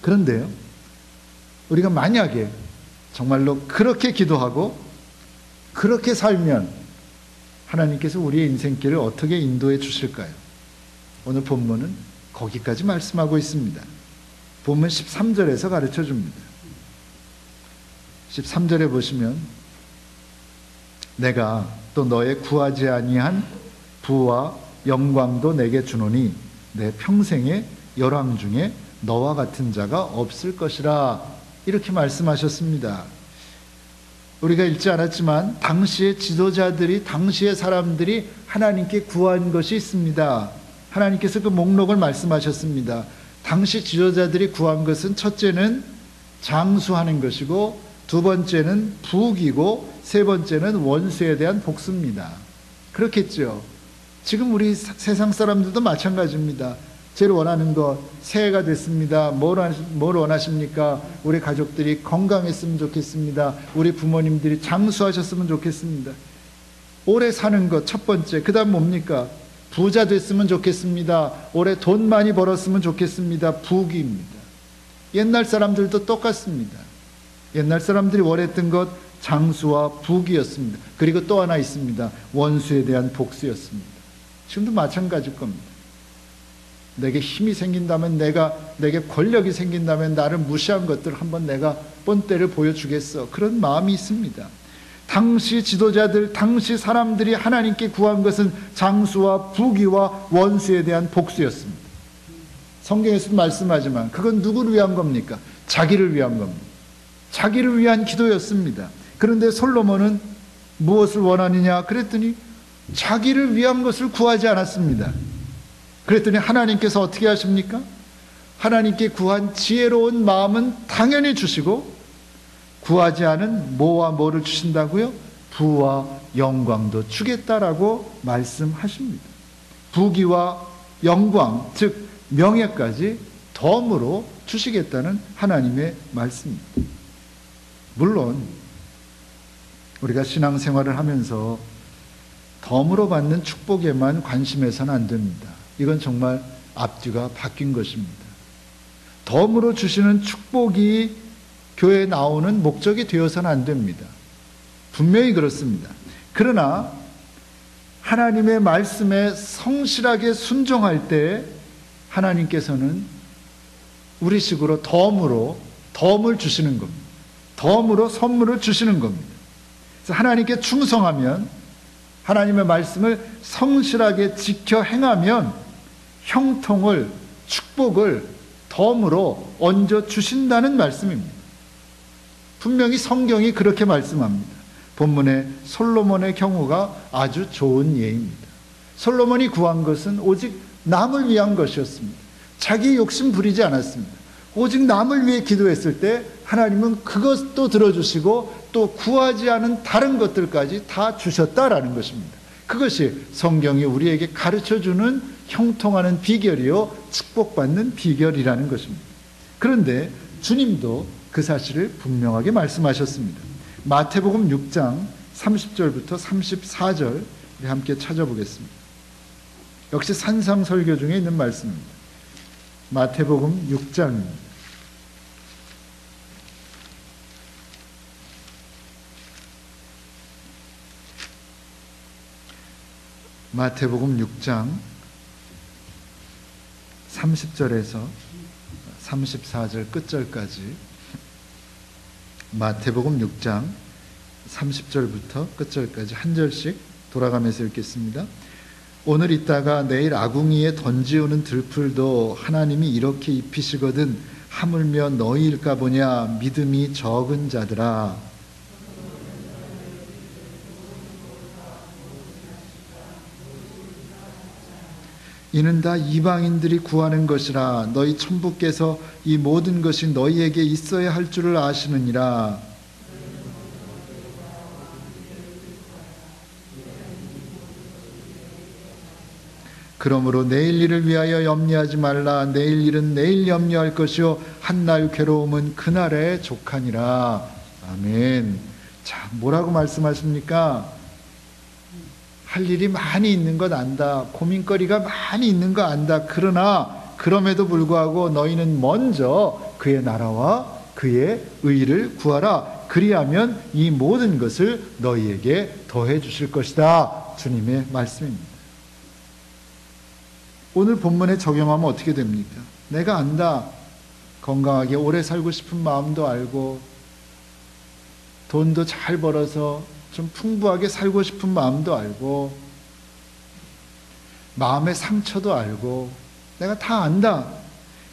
그런데요, 우리가 만약에 정말로 그렇게 기도하고 그렇게 살면 하나님께서 우리의 인생길을 어떻게 인도해 주실까요? 오늘 본문은 거기까지 말씀하고 있습니다. 본문 13절에서 가르쳐 줍니다. 13절에 보시면 내가 또 너의 구하지 아니한 부와 영광도 내게 주노니 내 평생의 열왕 중에 너와 같은 자가 없을 것이라, 이렇게 말씀하셨습니다. 우리가 읽지 않았지만 당시의 지도자들이, 당시의 사람들이 하나님께 구한 것이 있습니다. 하나님께서 그 목록을 말씀하셨습니다. 당시 지도자들이 구한 것은 첫째는 장수하는 것이고, 두 번째는 부귀고, 세 번째는 원수에 대한 복수입니다. 그렇겠죠. 지금 우리 세상 사람들도 마찬가지입니다. 제일 원하는 것, 새해가 됐습니다. 뭘 원하십니까? 우리 가족들이 건강했으면 좋겠습니다. 우리 부모님들이 장수하셨으면 좋겠습니다. 오래 사는 것 첫 번째. 그 다음 뭡니까? 부자 됐으면 좋겠습니다. 올해 돈 많이 벌었으면 좋겠습니다. 부귀입니다. 옛날 사람들도 똑같습니다. 옛날 사람들이 원했던 것 장수와 부귀였습니다. 그리고 또 하나 있습니다. 원수에 대한 복수였습니다. 지금도 마찬가지일 겁니다. 내게 힘이 생긴다면, 내게 권력이 생긴다면 나를 무시한 것들을 한번 내가 본때를 보여주겠어. 그런 마음이 있습니다. 당시 지도자들, 당시 사람들이 하나님께 구한 것은 장수와 부귀와 원수에 대한 복수였습니다. 성경에서도 말씀하지만 그건 누구를 위한 겁니까? 자기를 위한 겁니다. 자기를 위한 기도였습니다. 그런데 솔로몬은 무엇을 원하느냐 그랬더니 자기를 위한 것을 구하지 않았습니다. 그랬더니 하나님께서 어떻게 하십니까? 하나님께 구한 지혜로운 마음은 당연히 주시고, 구하지 않은 뭐와 뭐를 주신다고요? 부와 영광도 주겠다라고 말씀하십니다. 부귀와 영광, 즉 명예까지 덤으로 주시겠다는 하나님의 말씀입니다. 물론 우리가 신앙생활을 하면서 덤으로 받는 축복에만 관심해서는 안 됩니다. 이건 정말 앞뒤가 바뀐 것입니다. 덤으로 주시는 축복이 교회에 나오는 목적이 되어서는 안 됩니다. 분명히 그렇습니다. 그러나 하나님의 말씀에 성실하게 순종할 때 하나님께서는 우리식으로 덤을 주시는 겁니다. 덤으로 선물을 주시는 겁니다. 그래서 하나님께 충성하면, 하나님의 말씀을 성실하게 지켜 행하면 형통을, 축복을 덤으로 얹어 주신다는 말씀입니다. 분명히 성경이 그렇게 말씀합니다. 본문의 솔로몬의 경우가 아주 좋은 예입니다. 솔로몬이 구한 것은 오직 남을 위한 것이었습니다. 자기 욕심 부리지 않았습니다. 오직 남을 위해 기도했을 때 하나님은 그것도 들어주시고 또 구하지 않은 다른 것들까지 다 주셨다라는 것입니다. 그것이 성경이 우리에게 가르쳐주는 형통하는 비결이요, 축복받는 비결이라는 것입니다. 그런데 주님도 그 사실을 분명하게 말씀하셨습니다. 마태복음 6장 30절부터 34절 우리 함께 찾아보겠습니다. 역시 산상설교 중에 있는 말씀입니다. 마태복음 6장입니다. 마태복음 6장 30절에서 34절 끝절까지, 마태복음 6장 30절부터 끝절까지 한 절씩 돌아가면서 읽겠습니다. 오늘 있다가 내일 아궁이에 던지우는 들풀도 하나님이 이렇게 입히시거든 하물며 너희일까 보냐 믿음이 적은 자들아. 이는 다 이방인들이 구하는 것이라. 너희 천부께서 이 모든 것이 너희에게 있어야 할 줄을 아시느니라. 그러므로 내일 일을 위하여 염려하지 말라. 내일 일은 내일 염려할 것이요 한날 괴로움은 그날에 족하니라. 아멘. 자, 뭐라고 말씀하십니까? 할 일이 많이 있는 것 안다. 고민거리가 많이 있는 거 안다. 그러나 그럼에도 불구하고 너희는 먼저 그의 나라와 그의 의를 구하라. 그리하면 이 모든 것을 너희에게 더해 주실 것이다. 주님의 말씀입니다. 오늘 본문에 적용하면 어떻게 됩니까? 내가 안다. 건강하게 오래 살고 싶은 마음도 알고 돈도 잘 벌어서 좀 풍부하게 살고 싶은 마음도 알고 마음의 상처도 알고 내가 다 안다.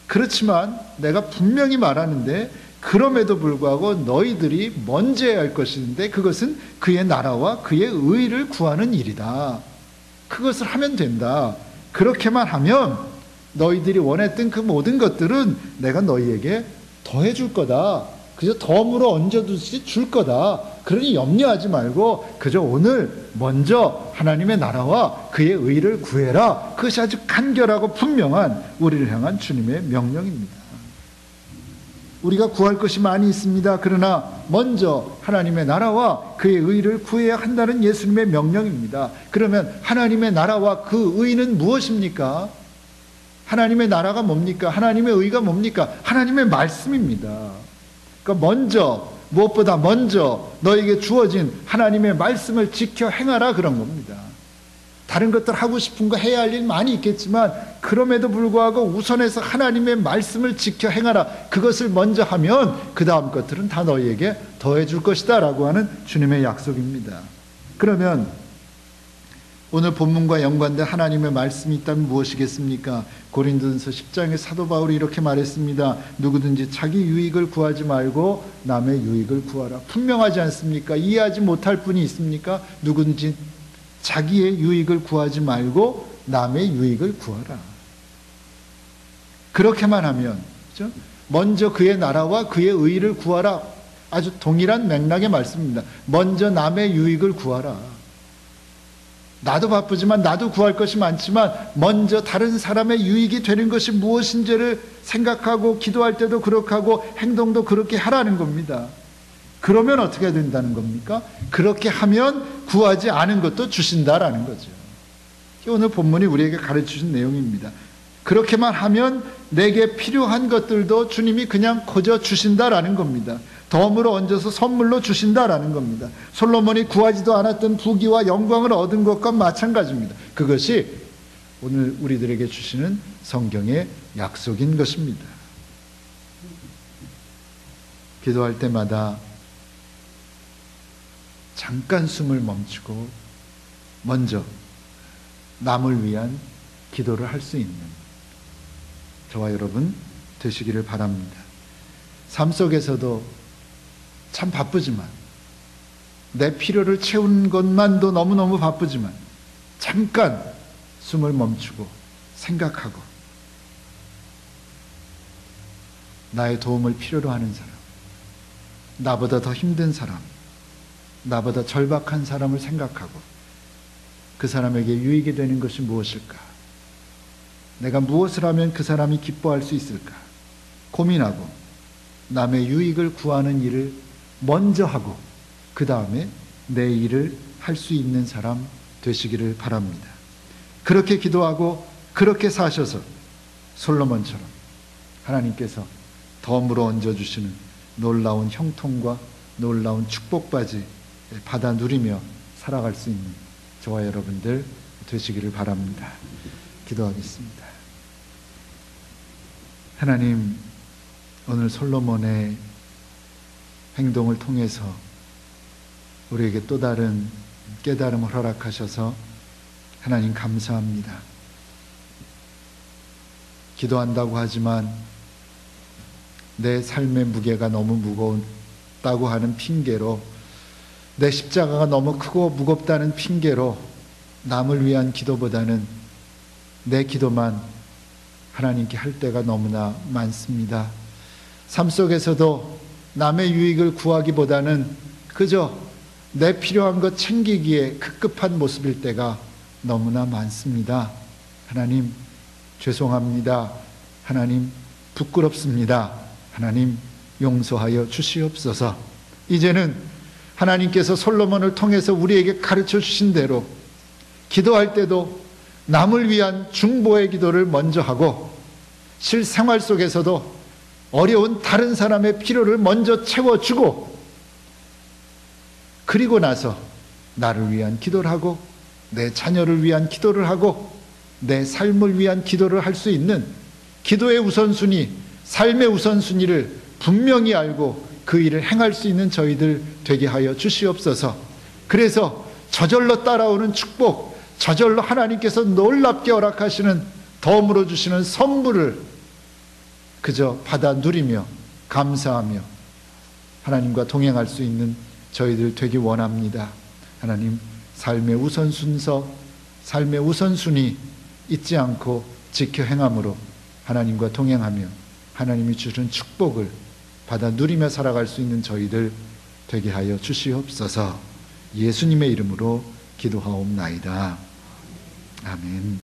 그렇지만 내가 분명히 말하는데 그럼에도 불구하고 너희들이 먼저 해야 할 것인데 그것은 그의 나라와 그의 의를 구하는 일이다. 그것을 하면 된다. 그렇게만 하면 너희들이 원했던 그 모든 것들은 내가 너희에게 더해 줄 거다. 그저 덤으로 얹어두시 줄 거다. 그러니 염려하지 말고 그저 오늘 먼저 하나님의 나라와 그의 의를 구해라. 그것이 아주 간결하고 분명한 우리를 향한 주님의 명령입니다. 우리가 구할 것이 많이 있습니다. 그러나 먼저 하나님의 나라와 그의 의를 구해야 한다는 예수님의 명령입니다. 그러면 하나님의 나라와 그 의는 무엇입니까? 하나님의 나라가 뭡니까? 하나님의 의가 뭡니까? 하나님의 말씀입니다. 그러니까 무엇보다 먼저 너에게 주어진 하나님의 말씀을 지켜 행하라 그런 겁니다. 다른 것들 하고 싶은 거 해야 할 일 많이 있겠지만 그럼에도 불구하고 우선해서 하나님의 말씀을 지켜 행하라. 그것을 먼저 하면 그 다음 것들은 다 너희에게 더해 줄 것이다 라고 하는 주님의 약속입니다. 그러면 오늘 본문과 연관된 하나님의 말씀이 있다면 무엇이겠습니까? 고린도전서 10장에 사도 바울이 이렇게 말했습니다. 누구든지 자기 유익을 구하지 말고 남의 유익을 구하라. 분명하지 않습니까? 이해하지 못할 분이 있습니까? 누구든지 자기의 유익을 구하지 말고 남의 유익을 구하라. 그렇게만 하면, 그렇죠? 먼저 그의 나라와 그의 의를 구하라. 아주 동일한 맥락의 말씀입니다. 먼저 남의 유익을 구하라. 나도 바쁘지만 나도 구할 것이 많지만 먼저 다른 사람의 유익이 되는 것이 무엇인지를 생각하고 기도할 때도 그렇게 하고 행동도 그렇게 하라는 겁니다. 그러면 어떻게 된다는 겁니까? 그렇게 하면 구하지 않은 것도 주신다라는 거죠. 오늘 본문이 우리에게 가르치신 내용입니다. 그렇게만 하면 내게 필요한 것들도 주님이 그냥 거저 주신다라는 겁니다. 덤으로 얹어서 선물로 주신다라는 겁니다. 솔로몬이 구하지도 않았던 부귀와 영광을 얻은 것과 마찬가지입니다. 그것이 오늘 우리들에게 주시는 성경의 약속인 것입니다. 기도할 때마다 잠깐 숨을 멈추고 먼저 남을 위한 기도를 할 수 있는 저와 여러분 되시기를 바랍니다. 삶 속에서도 참 바쁘지만 내 필요를 채우는 것만도 너무너무 바쁘지만 잠깐 숨을 멈추고 생각하고 나의 도움을 필요로 하는 사람, 나보다 더 힘든 사람, 나보다 절박한 사람을 생각하고 그 사람에게 유익이 되는 것이 무엇일까? 내가 무엇을 하면 그 사람이 기뻐할 수 있을까? 고민하고 남의 유익을 구하는 일을 먼저 하고 그 다음에 내 일을 할 수 있는 사람 되시기를 바랍니다. 그렇게 기도하고 그렇게 사셔서 솔로몬처럼 하나님께서 덤으로 얹어주시는 놀라운 형통과 놀라운 축복받이 받아 누리며 살아갈 수 있는 저와 여러분들 되시기를 바랍니다. 기도하겠습니다. 하나님, 오늘 솔로몬의 행동을 통해서 우리에게 또 다른 깨달음을 허락하셔서 하나님 감사합니다. 기도한다고 하지만 내 삶의 무게가 너무 무겁다고 하는 핑계로, 내 십자가가 너무 크고 무겁다는 핑계로 남을 위한 기도보다는 내 기도만 하나님께 할 때가 너무나 많습니다. 삶 속에서도 남의 유익을 구하기보다는 그저 내 필요한 것 챙기기에 급급한 모습일 때가 너무나 많습니다. 하나님, 죄송합니다. 하나님, 부끄럽습니다. 하나님, 용서하여 주시옵소서. 이제는 하나님께서 솔로몬을 통해서 우리에게 가르쳐 주신 대로 기도할 때도 남을 위한 중보의 기도를 먼저 하고 실생활 속에서도 어려운 다른 사람의 필요를 먼저 채워주고, 그리고 나서 나를 위한 기도를 하고 내 자녀를 위한 기도를 하고 내 삶을 위한 기도를 할 수 있는 기도의 우선순위, 삶의 우선순위를 분명히 알고 그 일을 행할 수 있는 저희들 되게 하여 주시옵소서. 그래서 저절로 따라오는 축복, 저절로 하나님께서 놀랍게 허락하시는 덤으로 주시는 선물을 그저 받아 누리며 감사하며 하나님과 동행할 수 있는 저희들 되기 원합니다. 하나님, 삶의 우선순서, 삶의 우선순위 잊지 않고 지켜 행함으로 하나님과 동행하며 하나님이 주시는 축복을 받아 누리며 살아갈 수 있는 저희들 되게 하여 주시옵소서. 예수님의 이름으로 기도하옵나이다. 아멘.